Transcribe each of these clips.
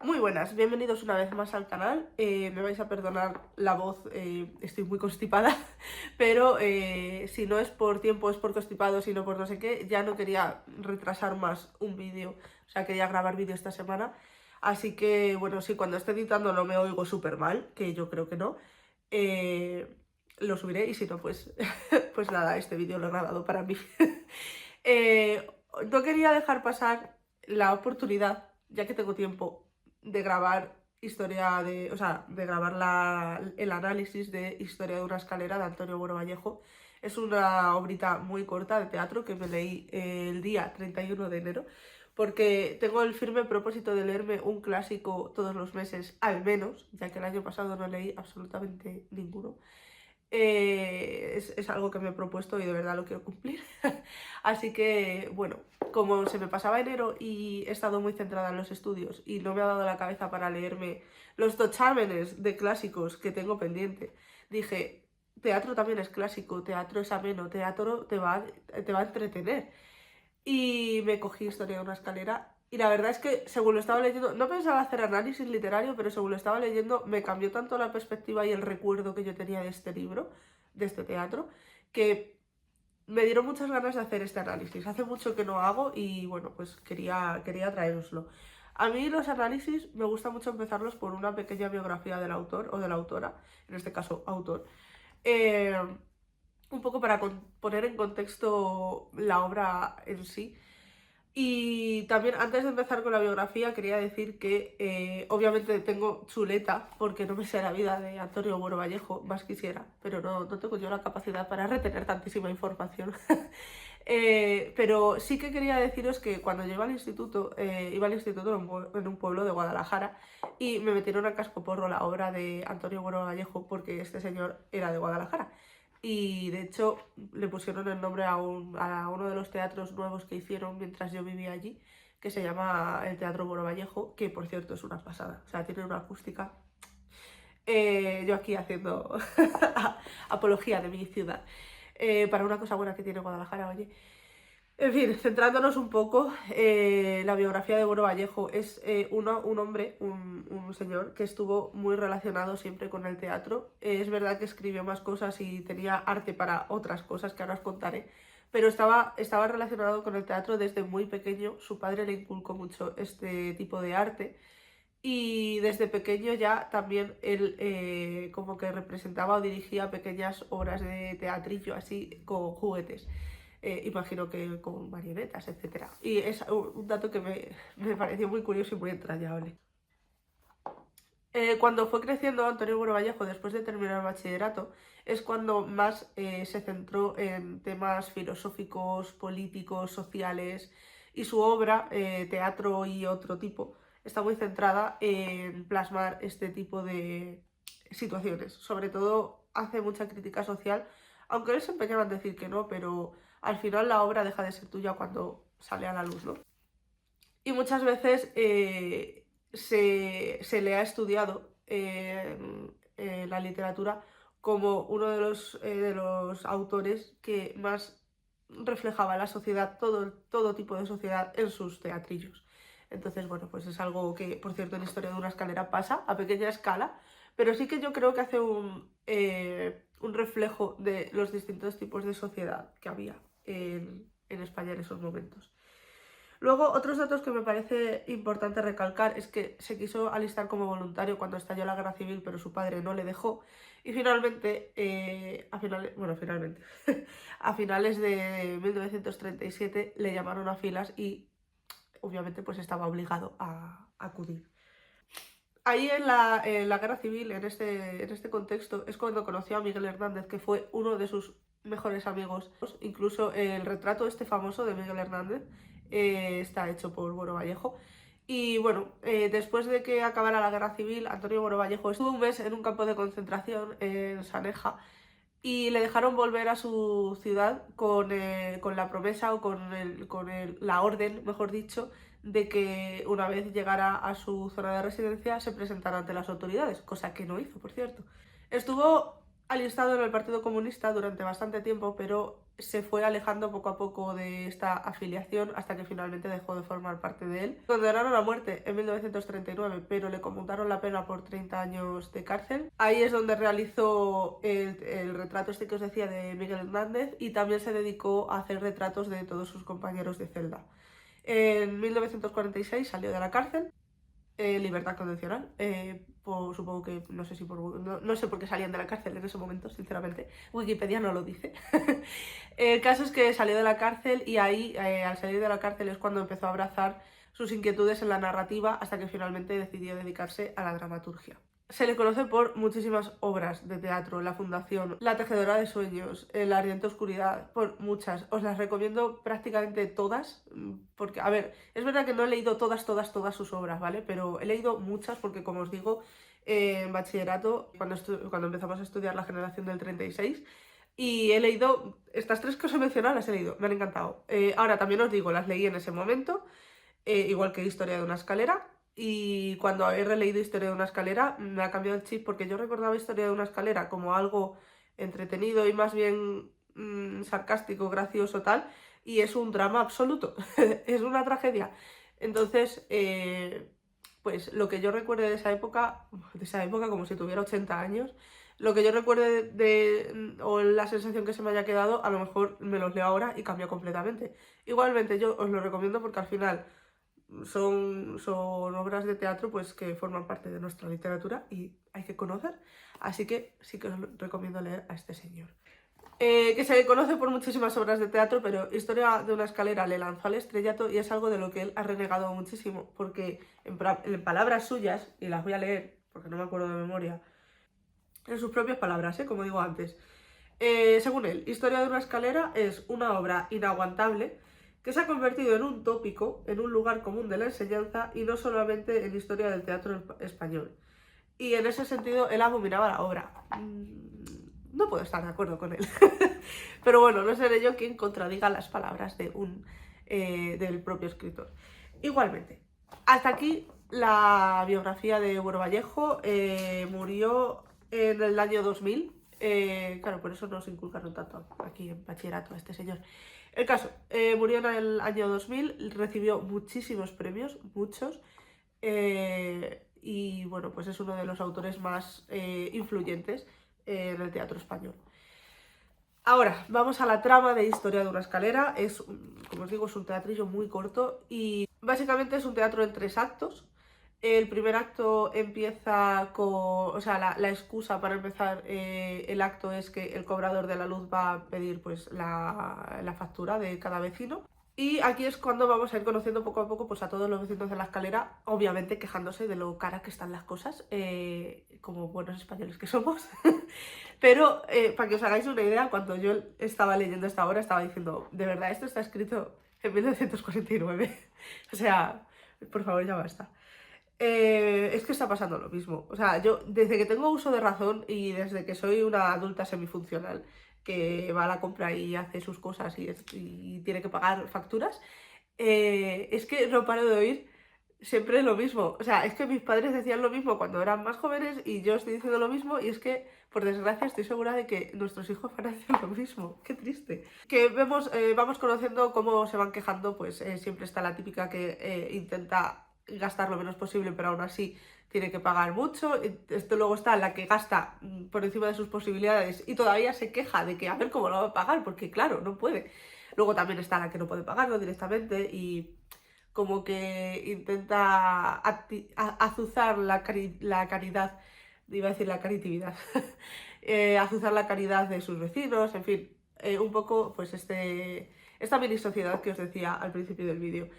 Muy buenas, bienvenidos una vez más al canal. Me vais a perdonar la voz, estoy muy constipada, pero si no es por tiempo, es por constipado, si no por no sé qué, ya no quería retrasar más un vídeo, o sea, quería grabar vídeo esta semana. Así que, bueno, si cuando esté editando no me oigo súper mal, que yo creo que no, eh, lo subiré y si no, pues, pues nada, este vídeo lo he grabado para mí. Eh, no quería dejar pasar la oportunidad, ya que tengo tiempo, de grabar historia de, o sea, de grabar el análisis de Historia de una escalera de Antonio Bueno Vallejo. Es una obrita muy corta de teatro que me leí el día 31 de enero, porque tengo el firme propósito de leerme un clásico todos los meses, al menos, ya que el año pasado no leí absolutamente ninguno. Es algo que me he propuesto y de verdad lo quiero cumplir. Así que, bueno, como se me pasaba enero y he estado muy centrada en los estudios y no me ha dado la cabeza para leerme los dochámenes de clásicos que tengo pendiente, dije, teatro también es clásico, teatro es ameno, teatro te va a entretener. Y me cogí Historia de una escalera y la verdad es que según lo estaba leyendo, no pensaba hacer análisis literario, pero según lo estaba leyendo me cambió tanto la perspectiva y el recuerdo que yo tenía de este libro, de este teatro, que me dieron muchas ganas de hacer este análisis. Hace mucho que no hago y bueno, pues quería traeroslo. A mí los análisis me gusta mucho empezarlos por una pequeña biografía del autor o de la autora, en este caso autor, eh, un poco para poner en contexto la obra en sí. Y también antes de empezar con la biografía quería decir que obviamente tengo chuleta porque no me sé la vida de Antonio Moro Vallejo, más quisiera, pero no tengo yo la capacidad para retener tantísima información. Pero sí que quería deciros que cuando yo iba al instituto en un pueblo de Guadalajara y me metieron a cascoporro la obra de Antonio Moro Vallejo porque este señor era de Guadalajara. Y de hecho le pusieron el nombre a uno de los teatros nuevos que hicieron mientras yo vivía allí, que se llama el Teatro Moro Vallejo, que por cierto es una pasada, o sea, tiene una acústica. Yo aquí haciendo apología de mi ciudad, para una cosa buena que tiene Guadalajara, oye. En fin, centrándonos un poco, la biografía de Boro Vallejo es un hombre, un señor que estuvo muy relacionado siempre con el teatro. Es verdad que escribió más cosas y tenía arte para otras cosas que ahora os contaré, pero estaba relacionado con el teatro desde muy pequeño. Su padre le inculcó mucho este tipo de arte y desde pequeño ya también él como que representaba o dirigía pequeñas obras de teatrillo así con juguetes. Imagino que con marionetas, etcétera. Y es un dato que me pareció muy curioso y muy entrañable. Cuando fue creciendo Antonio Bueno Vallejo, después de terminar el bachillerato, es cuando más se centró en temas filosóficos, políticos, sociales, y su obra, teatro y otro tipo, está muy centrada en plasmar este tipo de situaciones. Sobre todo hace mucha crítica social, aunque él se empeñaba en decir que no, pero al final la obra deja de ser tuya cuando sale a la luz, ¿no? Y muchas veces se le ha estudiado en la literatura como uno de los autores que más reflejaba la sociedad, todo tipo de sociedad en sus teatrillos. Entonces, bueno, pues es algo que, por cierto, en Historia de una escalera pasa a pequeña escala, pero sí que yo creo que hace un reflejo de los distintos tipos de sociedad que había en España en esos momentos. Luego, otros datos que me parece importante recalcar es que se quiso alistar como voluntario cuando estalló la guerra civil, pero su padre no le dejó. Y finalmente, finalmente, a finales de 1937 le llamaron a filas y obviamente pues estaba obligado a acudir. Ahí en la guerra civil, en este contexto, es cuando conoció a Miguel Hernández, que fue uno de sus mejores amigos. Incluso el retrato este famoso de Miguel Hernández está hecho por Bueno Vallejo. Y bueno, después de que acabara la guerra civil, Antonio Bueno Vallejo estuvo un mes en un campo de concentración en Saneja y le dejaron volver a su ciudad con la promesa o la orden, mejor dicho, de que una vez llegara a su zona de residencia se presentara ante las autoridades, cosa que no hizo, por cierto. Estuvo alistado en el Partido Comunista durante bastante tiempo, pero se fue alejando poco a poco de esta afiliación hasta que finalmente dejó de formar parte de él. Condenaron a muerte en 1939, pero le conmutaron la pena por 30 años de cárcel. Ahí es donde realizó el retrato este que os decía de Miguel Hernández, y también se dedicó a hacer retratos de todos sus compañeros de celda. En 1946 salió de la cárcel, libertad condicional, supongo que no sé por qué salían de la cárcel en ese momento, sinceramente. Wikipedia no lo dice. El caso es que salió de la cárcel, y ahí, al salir de la cárcel, es cuando empezó a abrazar sus inquietudes en la narrativa, hasta que finalmente decidió dedicarse a la dramaturgia. Se le conoce por muchísimas obras de teatro: La Fundación, La Tejedora de Sueños, La Ardiente Oscuridad, por muchas. Os las recomiendo prácticamente todas, porque, a ver, es verdad que no he leído todas sus obras, ¿vale? Pero he leído muchas porque, como os digo, en bachillerato, cuando empezamos a estudiar la generación del 36, y he leído estas tres que os he mencionado, las he leído, me han encantado. Ahora también os digo, las leí en ese momento, igual que Historia de una escalera. Y cuando he releído Historia de una escalera me ha cambiado el chip, porque yo recordaba Historia de una escalera como algo entretenido y más bien sarcástico, gracioso, tal, y es un drama absoluto, es una tragedia. Entonces, pues lo que yo recuerde de esa época como si tuviera 80 años, lo que yo recuerde o la sensación que se me haya quedado, a lo mejor me los leo ahora y cambio completamente. Igualmente yo os lo recomiendo porque al final son obras de teatro pues que forman parte de nuestra literatura y hay que conocer, así que sí que os recomiendo leer a este señor. Que se le conoce por muchísimas obras de teatro, pero Historia de una escalera le lanzó al estrellato, y es algo de lo que él ha renegado muchísimo, porque en palabras suyas, y las voy a leer porque no me acuerdo de memoria, en sus propias palabras, como digo antes, según él, Historia de una escalera es una obra inaguantable que se ha convertido en un tópico, en un lugar común de la enseñanza, y no solamente en historia del teatro español. Y en ese sentido él abominaba la obra. No puedo estar de acuerdo con él. Pero bueno, no seré yo quien contradiga las palabras del propio escritor. Igualmente, hasta aquí la biografía de Bueno Vallejo. Murió en el año 2000. Claro, por eso nos inculcaron tanto aquí en bachillerato a este señor. El caso, murió en el año 2000, recibió muchísimos premios, muchos, y bueno, pues es uno de los autores más influyentes en el teatro español. Ahora, vamos a la trama de Historia de una escalera. Como os digo, es un teatrillo muy corto y básicamente es un teatro en 3 actos. El primer acto empieza con... O sea, la excusa para empezar el acto es que el cobrador de la luz va a pedir pues la factura de cada vecino. Y aquí es cuando vamos a ir conociendo poco a poco pues, a todos los vecinos de la escalera, obviamente quejándose de lo caras que están las cosas, como buenos españoles que somos. Pero para que os hagáis una idea, cuando yo estaba leyendo esta obra estaba diciendo, de verdad, esto está escrito en 1949. O sea, por favor, ya basta. Es que está pasando lo mismo. O sea, yo desde que tengo uso de razón y desde que soy una adulta semifuncional que va a la compra y hace sus cosas y tiene que pagar facturas, es que no paro de oír siempre lo mismo. O sea, es que mis padres decían lo mismo cuando eran más jóvenes y yo estoy diciendo lo mismo, y es que, por desgracia, estoy segura de que nuestros hijos van a hacer lo mismo. Qué triste. Que vamos conociendo cómo se van quejando, pues siempre está la típica que intenta gastar lo menos posible, pero aún así tiene que pagar mucho. Esto luego está la que gasta por encima de sus posibilidades y todavía se queja de que a ver cómo lo va a pagar, porque claro, no puede. Luego también está la que no puede pagarlo directamente y como que intenta azuzar la caridad, iba a decir la caritividad, azuzar la caridad de sus vecinos, en fin, un poco pues esta mini sociedad que os decía al principio del vídeo.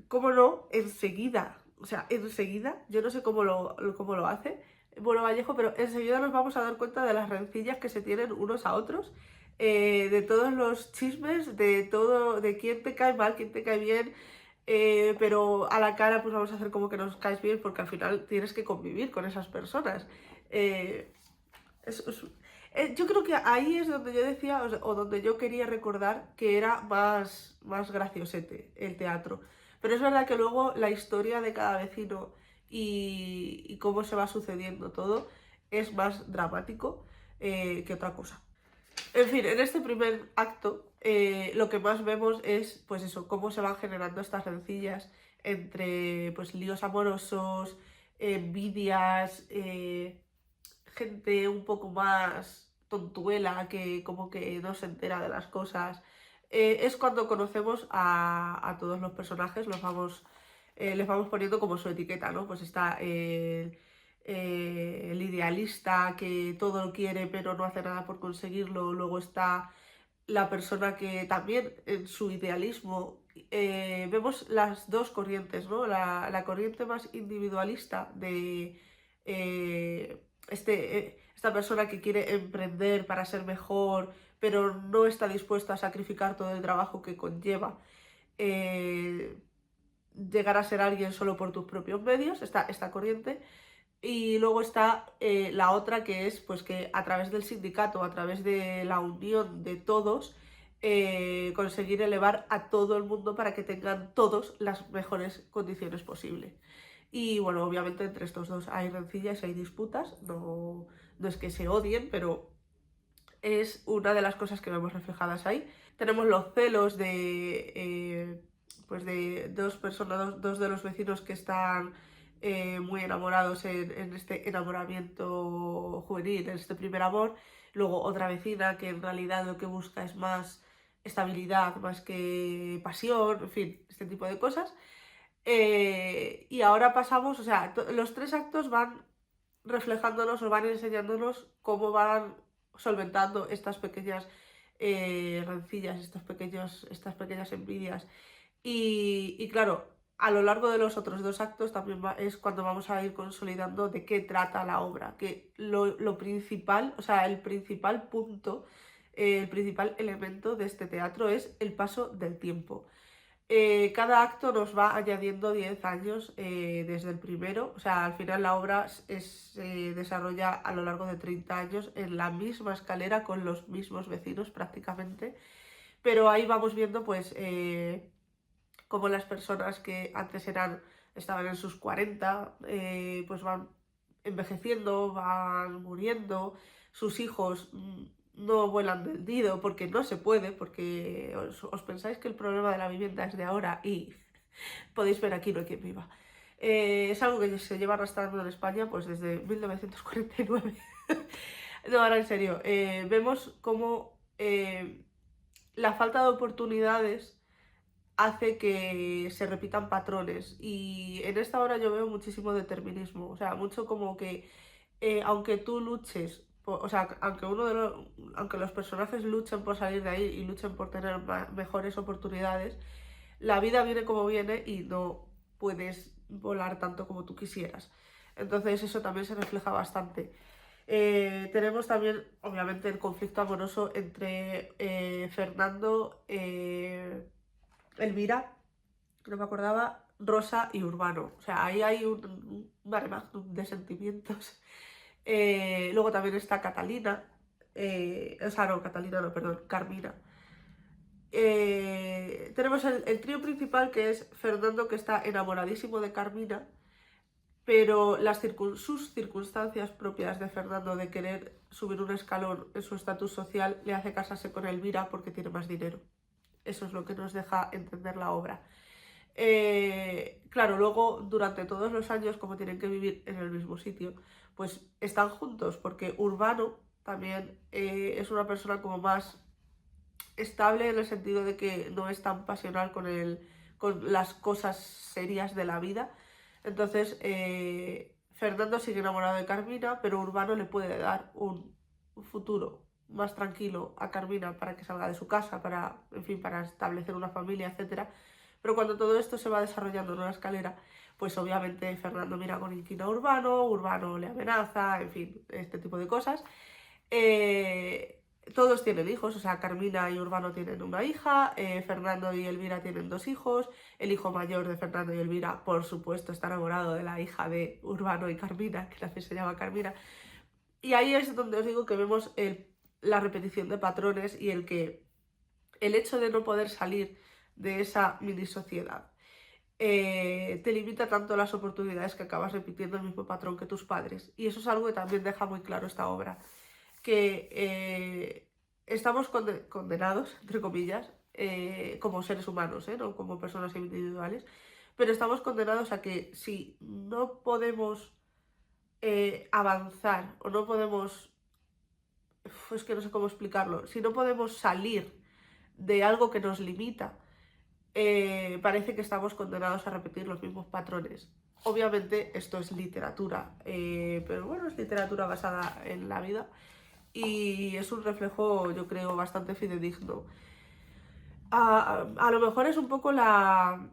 ¿Cómo no? Enseguida, o sea, enseguida, yo no sé cómo lo hace Bueno Vallejo, pero enseguida nos vamos a dar cuenta de las rencillas que se tienen unos a otros, de todos los chismes, de todo, de quién te cae mal, quién te cae bien, pero a la cara pues vamos a hacer como que nos caes bien, porque al final tienes que convivir con esas personas. Eh, yo creo que ahí es donde yo decía, o donde yo quería recordar que era más graciosete el teatro. Pero es verdad que luego la historia de cada vecino y cómo se va sucediendo todo es más dramático que otra cosa. En fin, en este primer acto lo que más vemos es, pues eso, cómo se van generando estas rencillas entre, pues, líos amorosos, envidias, gente un poco más tontuela que como que no se entera de las cosas. Es cuando conocemos a todos los personajes, les vamos poniendo como su etiqueta, ¿no? Pues está el idealista que todo lo quiere pero no hace nada por conseguirlo. Luego está la persona que también en su idealismo vemos las dos corrientes, ¿no? La corriente más individualista de esta persona que quiere emprender para ser mejor, pero no está dispuesta a sacrificar todo el trabajo que conlleva eh, llegar a ser alguien solo por tus propios medios, esta corriente. Y luego está la otra que es pues que a través del sindicato, a través de la unión de todos, conseguir elevar a todo el mundo para que tengan todos las mejores condiciones posibles. Y bueno, obviamente entre estos dos hay rencillas, hay disputas, no es que se odien, pero es una de las cosas que vemos reflejadas ahí. Tenemos los celos pues de dos personas, dos de los vecinos que están muy enamorados en este enamoramiento juvenil, en este primer amor. Luego otra vecina que en realidad lo que busca es más estabilidad, más que pasión, en fin, este tipo de cosas. Y ahora pasamos, o sea, los tres actos van reflejándonos o van enseñándonos cómo van solventando estas pequeñas rencillas, estas pequeñas envidias. Y claro, a lo largo de los otros dos actos también es cuando vamos a ir consolidando de qué trata la obra, que lo principal, o sea, el principal punto, el principal elemento de este teatro es el paso del tiempo. Cada acto nos va añadiendo 10 años desde el primero, o sea, al final la obra se desarrolla a lo largo de 30 años en la misma escalera con los mismos vecinos prácticamente, pero ahí vamos viendo pues cómo las personas que antes estaban en sus 40 pues van envejeciendo, van muriendo, sus hijos no vuelan del nido porque no se puede, porque os pensáis que el problema de la vivienda es de ahora y podéis ver aquí no hay quien viva. Es algo que se lleva arrastrando en España pues desde 1949. No, ahora en serio, vemos cómo la falta de oportunidades hace que se repitan patrones y en esta hora yo veo muchísimo determinismo, o sea, mucho como que aunque tú luches, o sea, aunque los personajes luchen por salir de ahí y luchen por tener mejores oportunidades, la vida viene como viene y no puedes volar tanto como tú quisieras. Entonces eso también se refleja bastante. Tenemos también, obviamente, el conflicto amoroso entre Fernando, Elvira, que no me acordaba, Rosa y Urbano. O sea, ahí hay un mare magnum de sentimientos. Luego también está Catalina, o sea, no, Catalina, no, perdón, Carmina. Tenemos el trío principal que es Fernando, que está enamoradísimo de Carmina, pero sus circunstancias propias de Fernando de querer subir un escalón en su estatus social le hace casarse con Elvira porque tiene más dinero. Eso es lo que nos deja entender la obra. Claro, luego durante todos los años, como tienen que vivir en el mismo sitio, pues están juntos, porque Urbano también es una persona como más estable en el sentido de que no es tan pasional con las cosas serias de la vida. Entonces, Fernando sigue enamorado de Carmina, pero Urbano le puede dar un futuro más tranquilo a Carmina para que salga de su casa, para, en fin, para establecer una familia, etcétera. Pero cuando todo esto se va desarrollando en una escalera, pues obviamente Fernando mira con inquina a Urbano, Urbano le amenaza, en fin, este tipo de cosas. Eh, todos tienen hijos, o sea, Carmina y Urbano tienen una hija, Fernando y Elvira tienen dos hijos, el hijo mayor de Fernando y Elvira, por supuesto, está enamorado de la hija de Urbano y Carmina, que también se llama Carmina. Y ahí es donde os digo que vemos la repetición de patrones y el hecho de no poder salir de esa mini sociedad te limita tanto las oportunidades que acabas repitiendo el mismo patrón que tus padres. Y eso es algo que también deja muy claro esta obra, que estamos condenados, entre comillas, como seres humanos, no como personas individuales, pero estamos condenados a que si no podemos avanzar o no podemos, es que no sé cómo explicarlo, si no podemos salir de algo que nos limita, parece que estamos condenados a repetir los mismos patrones. Obviamente esto es literatura, pero bueno, es literatura basada en la vida y es un reflejo, yo creo, bastante fidedigno. A lo mejor es un poco la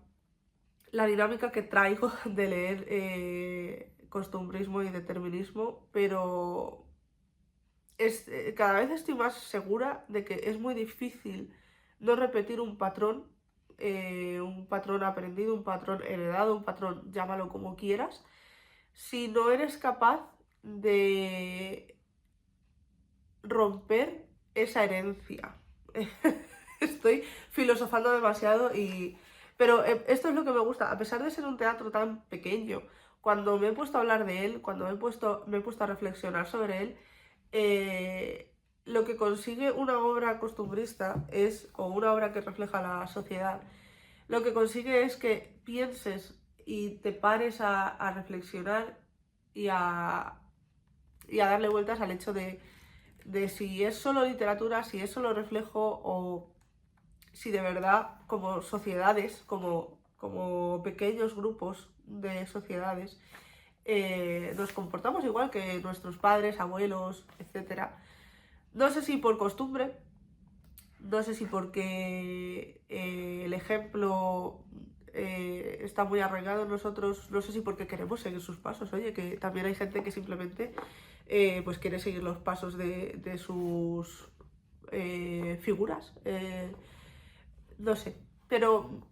dinámica que traigo de leer costumbrismo y determinismo, pero cada vez estoy más segura de que es muy difícil no repetir un patrón aprendido, un patrón heredado, un patrón, llámalo como quieras, si no eres capaz de romper esa herencia. Estoy filosofando demasiado pero esto es lo que me gusta, a pesar de ser un teatro tan pequeño, cuando me he puesto a hablar de él, cuando me he puesto a reflexionar sobre él, lo que consigue una obra costumbrista o una obra que refleja la sociedad, lo que consigue es que pienses y te pares a reflexionar y y a darle vueltas al hecho de si es solo literatura, si es solo reflejo o si de verdad como sociedades, como pequeños grupos de sociedades, nos comportamos igual que nuestros padres, abuelos, etcétera. No sé si por costumbre, no sé si porque el ejemplo está muy arraigado en nosotros, no sé si porque queremos seguir sus pasos. Oye, que también hay gente que simplemente pues quiere seguir los pasos de sus figuras. No sé, pero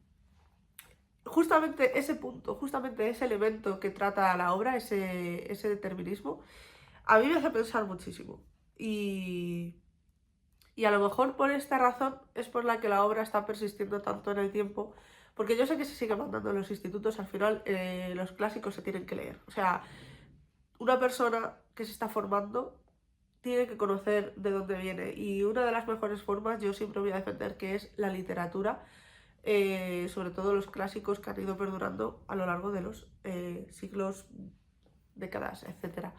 justamente ese punto, justamente ese elemento que trata la obra, ese determinismo, a mí me hace pensar muchísimo. Y a lo mejor por esta razón es por la que la obra está persistiendo tanto en el tiempo, porque yo sé que se sigue mandando en los institutos, al final los clásicos se tienen que leer. O sea, una persona que se está formando tiene que conocer de dónde viene y una de las mejores formas yo siempre voy a defender que es la literatura, sobre todo los clásicos que han ido perdurando a lo largo de los siglos, décadas, etcétera.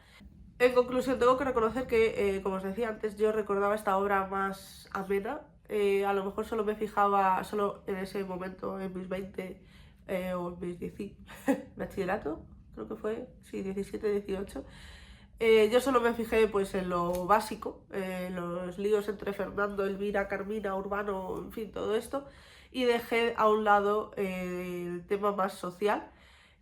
En conclusión, tengo que reconocer que, como os decía antes, yo recordaba esta obra más amena. A lo mejor solo me fijaba, solo en ese momento, en mis 20 o en mis 10, bachillerato, creo que fue, sí, 17, 18. Yo solo me fijé pues en lo básico, los líos entre Fernando, Elvira, Carmina, Urbano, en fin, todo esto, y dejé a un lado el tema más social.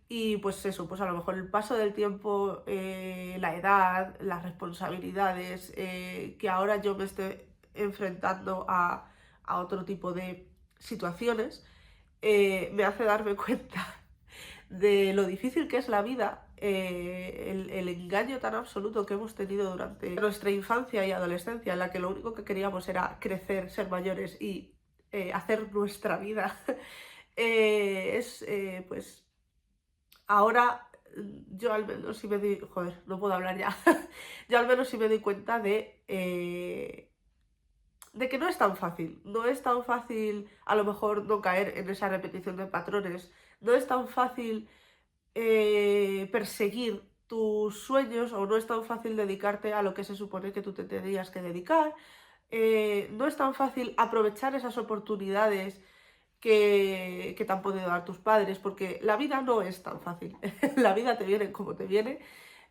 Y pues eso, pues a lo mejor el paso del tiempo, la edad, las responsabilidades, que ahora yo me esté enfrentando a otro tipo de situaciones, me hace darme cuenta de lo difícil que es la vida, el engaño tan absoluto que hemos tenido durante nuestra infancia y adolescencia, en la que lo único que queríamos era crecer, ser mayores y hacer nuestra vida. Pues ahora yo al menos sí me doy, joder, no puedo hablar ya, yo al menos sí me doy cuenta de que no es tan fácil, no es tan fácil a lo mejor no caer en esa repetición de patrones, no es tan fácil perseguir tus sueños o no es tan fácil dedicarte a lo que se supone que tú te tendrías que dedicar, no es tan fácil aprovechar esas oportunidades que te han podido dar tus padres, porque la vida no es tan fácil. La vida te viene como te viene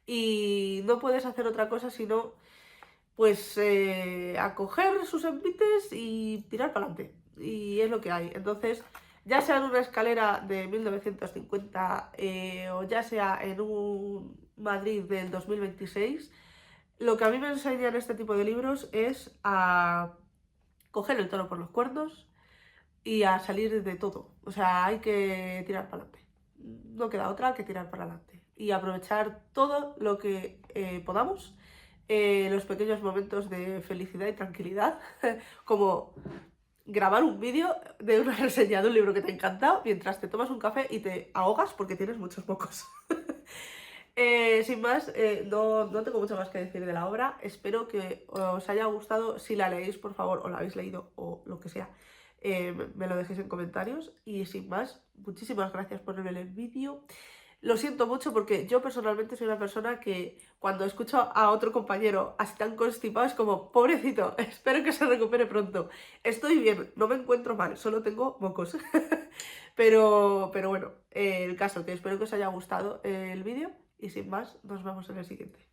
y no puedes hacer otra cosa sino pues acoger sus envites y tirar para adelante. Y es lo que hay. Entonces, ya sea en una escalera de 1950 o ya sea en un Madrid del 2026, lo que a mí me enseñan este tipo de libros es a coger el toro por los cuernos y a salir de todo. O sea, hay que tirar para adelante. No queda otra que tirar para adelante. Y aprovechar todo lo que podamos, los pequeños momentos de felicidad y tranquilidad, como grabar un vídeo de una reseña de un libro que te ha encantado mientras te tomas un café y te ahogas porque tienes muchos mocos. Sin más, no tengo mucho más que decir de la obra. Espero que os haya gustado. Si la leéis, por favor, o la habéis leído o lo que sea, me lo dejéis en comentarios. Y sin más, muchísimas gracias por ver el vídeo. Lo siento mucho porque yo personalmente soy una persona que cuando escucho a otro compañero así tan constipado es como, pobrecito, espero que se recupere pronto. Estoy bien, no me encuentro mal, solo tengo mocos. Pero bueno, el caso que espero que os haya gustado el vídeo y sin más, nos vemos en el siguiente.